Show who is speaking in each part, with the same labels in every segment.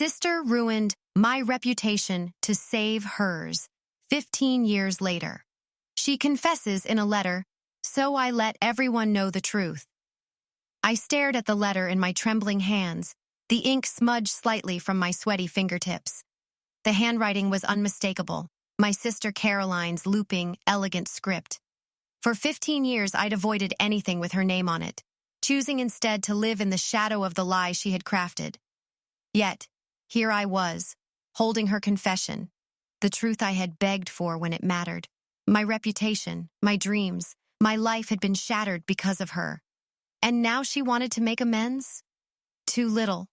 Speaker 1: sister ruined my reputation to save hers 15 years later. She confesses in a letter, so I let everyone know the truth. I stared at the letter in my trembling hands, the ink smudged slightly from my sweaty fingertips. The handwriting was unmistakable, my sister Caroline's looping, elegant script. For 15 years, I'd avoided anything with her name on it, choosing instead to live in the shadow of the lie she had crafted. Yet, here I was, holding her confession, the truth I had begged for when it mattered. My reputation, my dreams, my life had been shattered because of her. And now she wanted to make amends? Too little,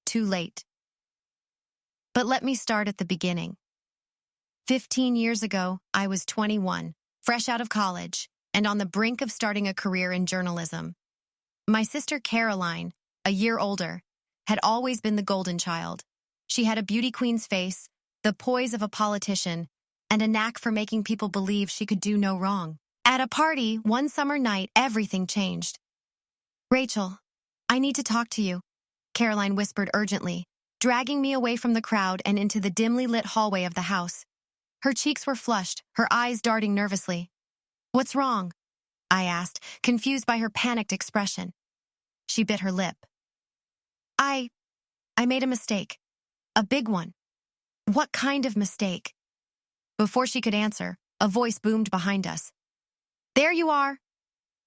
Speaker 1: too late. But let me start at the beginning. 15 years ago, I was 21, fresh out of college, and on the brink of starting a career in journalism. My sister Caroline, a year older, had always been the golden child. She had a beauty queen's face, the poise of a politician, and a knack for making people believe she could do no wrong. At a party, one summer night, everything changed. "Rachel, I need to talk to you," Caroline whispered urgently, dragging me away from the crowd and into the dimly lit hallway of the house. Her cheeks were flushed, her eyes darting nervously. "What's wrong?" I asked, confused by her panicked expression. She bit her lip. I made a mistake. A big one." "What kind of mistake?" Before she could answer, a voice boomed behind us. "There you are!"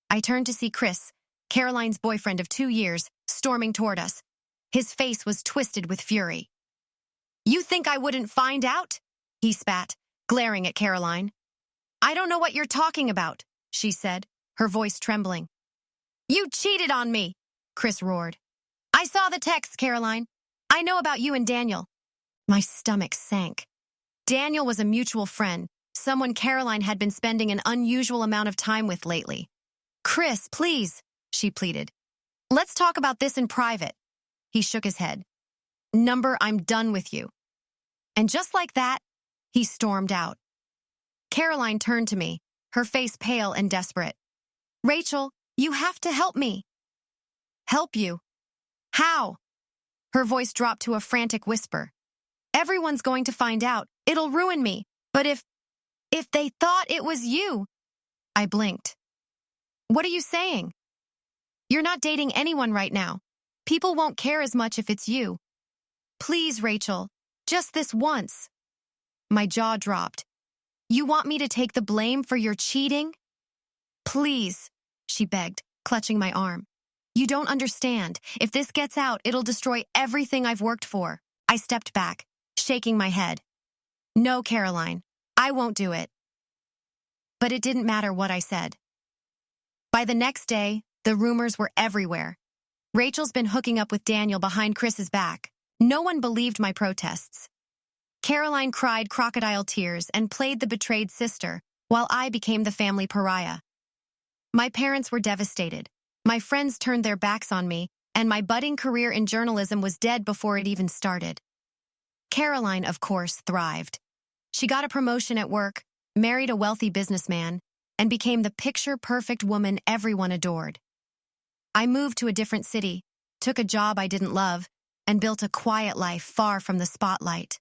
Speaker 1: I turned to see Chris, Caroline's boyfriend of 2 years, storming toward us. His face was twisted with fury. "You think I wouldn't find out?" he spat, glaring at Caroline. "I don't know what you're talking about," she said, her voice trembling. "You cheated on me," Chris roared. "I saw the text, Caroline. I know about you and Daniel." My stomach sank. Daniel was a mutual friend, someone Caroline had been spending an unusual amount of time with lately. "Chris, please," she pleaded. "Let's talk about this in private." He shook his head. "Number, I'm done with you." And just like that, he stormed out. Caroline turned to me, her face pale and desperate. "Rachel, you have to help me." "Help you? How?" Her voice dropped to a frantic whisper. "Everyone's going to find out. It'll ruin me. But if they thought it was you..." I blinked. "What are you saying?" "You're not dating anyone right now. People won't care as much if it's you. Please, Rachel, just this once." My jaw dropped. "You want me to take the blame for your cheating?" "Please," she begged, clutching my arm. "You don't understand. If this gets out, it'll destroy everything I've worked for." I stepped back, shaking my head. "No, Caroline, I won't do it." But it didn't matter what I said. By the next day, the rumors were everywhere. Rachel's been hooking up with Daniel behind Chris's back. No one believed my protests. Caroline cried crocodile tears and played the betrayed sister, while I became the family pariah. My parents were devastated. My friends turned their backs on me, and my budding career in journalism was dead before it even started. Caroline, of course, thrived. She got a promotion at work, married a wealthy businessman, and became the picture-perfect woman everyone adored. I moved to a different city, took a job I didn't love, and built a quiet life far from the spotlight.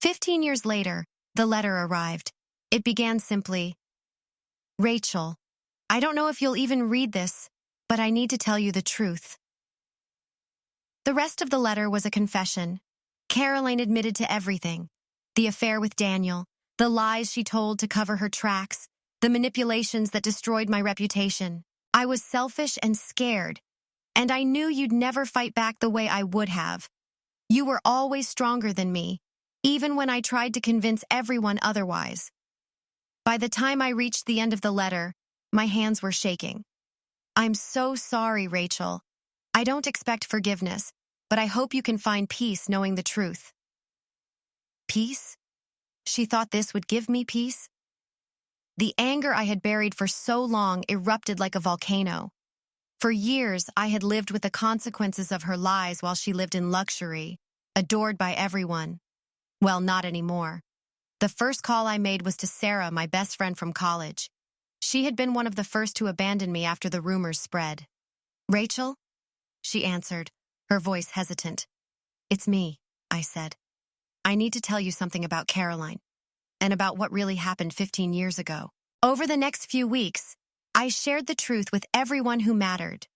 Speaker 1: 15 years later, the letter arrived. It began simply, "Rachel, I don't know if you'll even read this, but I need to tell you the truth." The rest of the letter was a confession. Caroline admitted to everything. The affair with Daniel, the lies she told to cover her tracks, the manipulations that destroyed my reputation. I was selfish and scared, and I knew you'd never fight back the way I would have. You were always stronger than me, even when I tried to convince everyone otherwise. By the time I reached the end of the letter, my hands were shaking. "I'm so sorry, Rachel. I don't expect forgiveness, but I hope you can find peace knowing the truth." Peace? She thought this would give me peace? The anger I had buried for so long erupted like a volcano. For years, I had lived with the consequences of her lies while she lived in luxury, adored by everyone. Well, not anymore. The first call I made was to Sarah, my best friend from college. She had been one of the first to abandon me after the rumors spread. "Rachel?" she answered, her voice hesitant. It's me, I said. I need to tell you something about Caroline and about what really happened 15 years ago. Over the next few weeks, I shared the truth with everyone who mattered.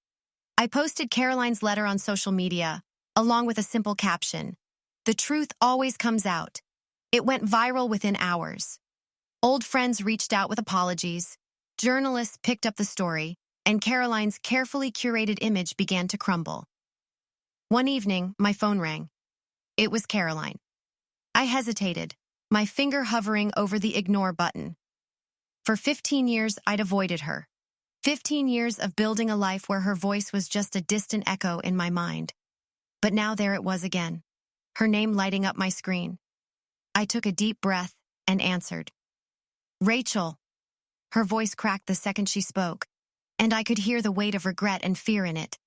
Speaker 1: I posted Caroline's letter on social media, along with a simple caption, "The truth always comes out." It went viral within hours. Old friends reached out with apologies, journalists picked up the story, and Caroline's carefully curated image began to crumble. One evening, my phone rang. It was Caroline. I hesitated, my finger hovering over the ignore button. For 15 years, I'd avoided her. 15 years of building a life where her voice was just a distant echo in my mind. But now there it was again, her name lighting up my screen. I took a deep breath and answered. "Rachel." Her voice cracked the second she spoke, and I could hear the weight of regret and fear in it.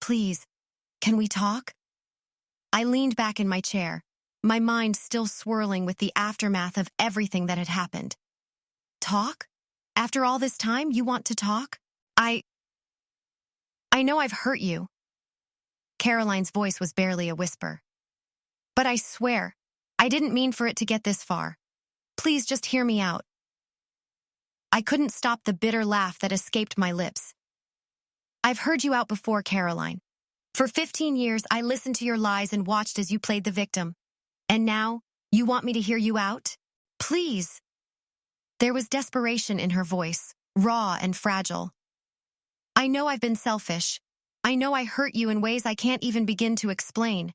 Speaker 1: "Please, can we talk?" I leaned back in my chair, my mind still swirling with the aftermath of everything that had happened. "Talk? After all this time, you want to talk? I know I've hurt you." Caroline's voice was barely a whisper. "But I swear, I didn't mean for it to get this far. Please just hear me out." I couldn't stop the bitter laugh that escaped my lips. "I've heard you out before, Caroline. For 15 years, I listened to your lies and watched as you played the victim. And now, you want me to hear you out? Please." There was desperation in her voice, raw and fragile. "I know I've been selfish. I know I hurt you in ways I can't even begin to explain.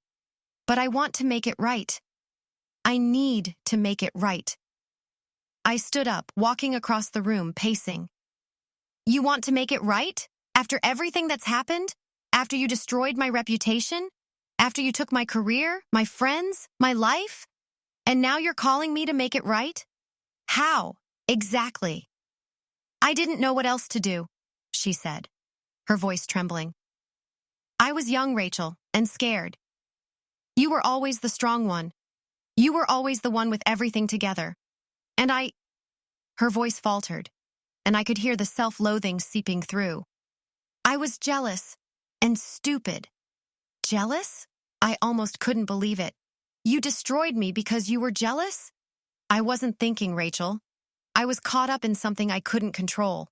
Speaker 1: But I want to make it right. I need to make it right." I stood up, walking across the room, pacing. "You want to make it right? After everything that's happened? After you destroyed my reputation? After you took my career, my friends, my life? And now you're calling me to make it right? How? Exactly." "I didn't know what else to do," she said, her voice trembling. "I was young, Rachel, and scared. You were always the strong one. You were always the one with everything together. And Her voice faltered, and I could hear the self-loathing seeping through. "I was jealous and stupid." "Jealous?" I almost couldn't believe it. "You destroyed me because you were jealous?" "I wasn't thinking, Rachel. I was caught up in something I couldn't control.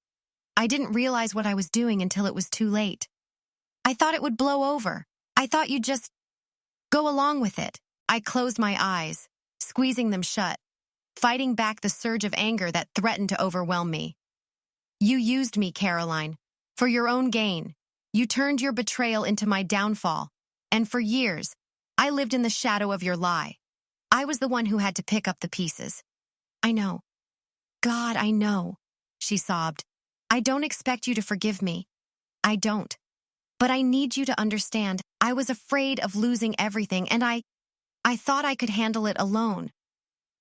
Speaker 1: I didn't realize what I was doing until it was too late. I thought it would blow over. I thought you'd just go along with it." I closed my eyes, squeezing them shut, fighting back the surge of anger that threatened to overwhelm me. "You used me, Caroline, for your own gain. You turned your betrayal into my downfall. And for years, I lived in the shadow of your lie. I was the one who had to pick up the pieces." "I know. God, I know," she sobbed. "I don't expect you to forgive me. I don't. But I need you to understand, I was afraid of losing everything, and I thought I could handle it alone.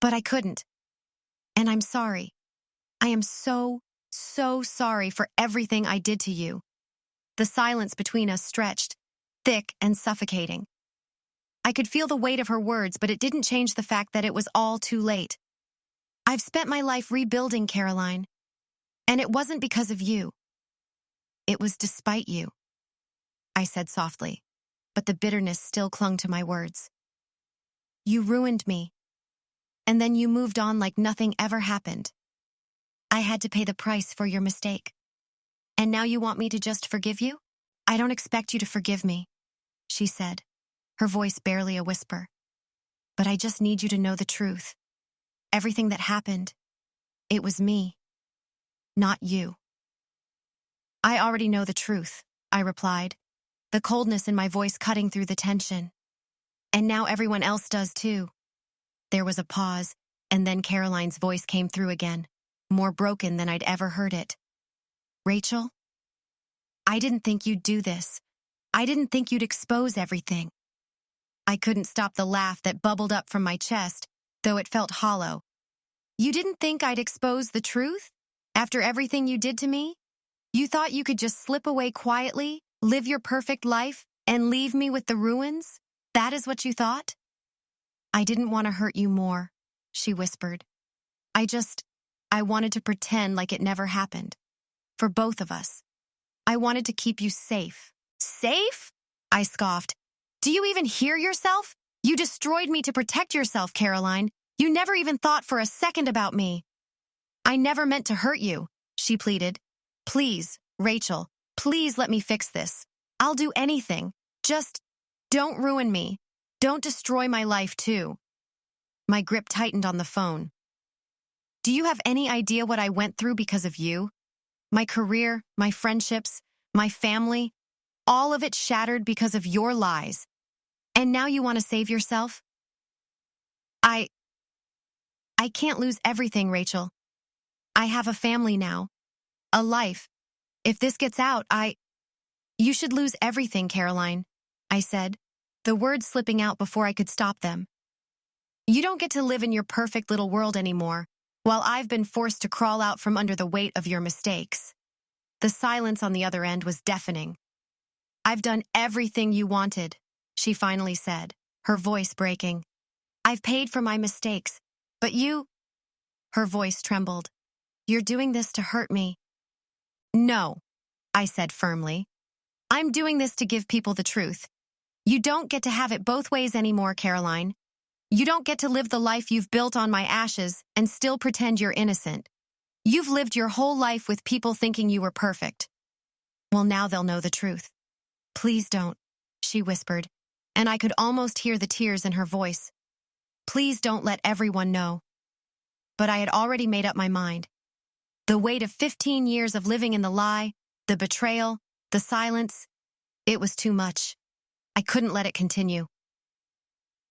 Speaker 1: But I couldn't. And I'm sorry. I am so, so sorry for everything I did to you." The silence between us stretched, thick and suffocating. I could feel the weight of her words, but it didn't change the fact that it was all too late. "I've spent my life rebuilding, Caroline. And it wasn't because of you. It was despite you," I said softly, but the bitterness still clung to my words. "You ruined me. And then you moved on like nothing ever happened. I had to pay the price for your mistake. And now you want me to just forgive you?" "I don't expect you to forgive me," she said, her voice barely a whisper. "But I just need you to know the truth. Everything that happened, it was me, not you." "I already know the truth," I replied, the coldness in my voice cutting through the tension. "And now everyone else does too." There was a pause, and then Caroline's voice came through again, more broken than I'd ever heard it. "Rachel, I didn't think you'd do this. I didn't think you'd expose everything." I couldn't stop the laugh that bubbled up from my chest, though it felt hollow. "You didn't think I'd expose the truth? After everything you did to me? You thought you could just slip away quietly, live your perfect life, and leave me with the ruins? That is what you thought?" "I didn't want to hurt you more," she whispered. I wanted to pretend like it never happened. For both of us. I wanted to keep you safe." "Safe?" I scoffed. Do you even hear yourself? You destroyed me to protect yourself, Caroline. You never even thought for a second about me. I never meant to hurt you, she pleaded. Please, Rachel, please let me fix this. I'll do anything. Just don't ruin me. Don't destroy my life, too. My grip tightened on the phone. Do you have any idea what I went through because of you? My career, my friendships, my family, all of it shattered because of your lies. And now you want to save yourself? I can't lose everything, Rachel. I have a family now. A life. If this gets out, You should lose everything, Caroline, I said, the words slipping out before I could stop them. You don't get to live in your perfect little world anymore, while I've been forced to crawl out from under the weight of your mistakes. The silence on the other end was deafening. I've done everything you wanted, she finally said, her voice breaking. I've paid for my mistakes, but you... Her voice trembled. You're doing this to hurt me. No, I said firmly. I'm doing this to give people the truth. You don't get to have it both ways anymore, Caroline. You don't get to live the life you've built on my ashes and still pretend you're innocent. You've lived your whole life with people thinking you were perfect. Well, now they'll know the truth. Please don't, she whispered, and I could almost hear the tears in her voice. Please don't let everyone know. But I had already made up my mind. The weight of 15 years of living in the lie, the betrayal, the silence, it was too much. I couldn't let it continue.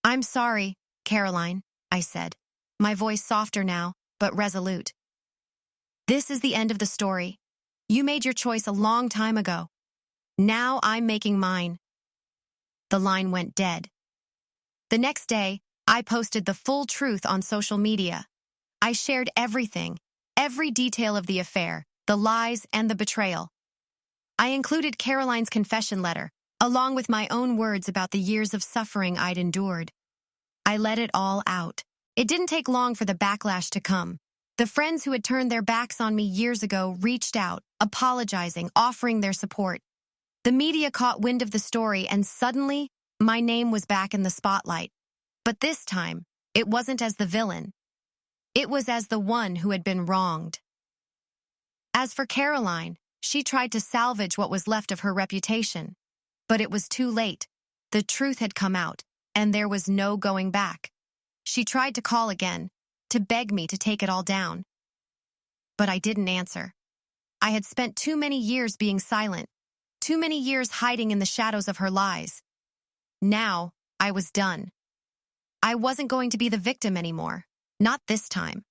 Speaker 1: I'm sorry, Caroline, I said, my voice softer now, but resolute. This is the end of the story. You made your choice a long time ago. Now I'm making mine. The line went dead. The next day, I posted the full truth on social media. I shared everything, every detail of the affair, the lies and the betrayal. I included Caroline's confession letter, along with my own words about the years of suffering I'd endured. I let it all out. It didn't take long for the backlash to come. The friends who had turned their backs on me years ago reached out, apologizing, offering their support. The media caught wind of the story, and suddenly, my name was back in the spotlight. But this time, it wasn't as the villain. It was as the one who had been wronged. As for Caroline, she tried to salvage what was left of her reputation. But it was too late. The truth had come out, and there was no going back. She tried to call again, to beg me to take it all down. But I didn't answer. I had spent too many years being silent, too many years hiding in the shadows of her lies. Now, I was done. I wasn't going to be the victim anymore. Not this time.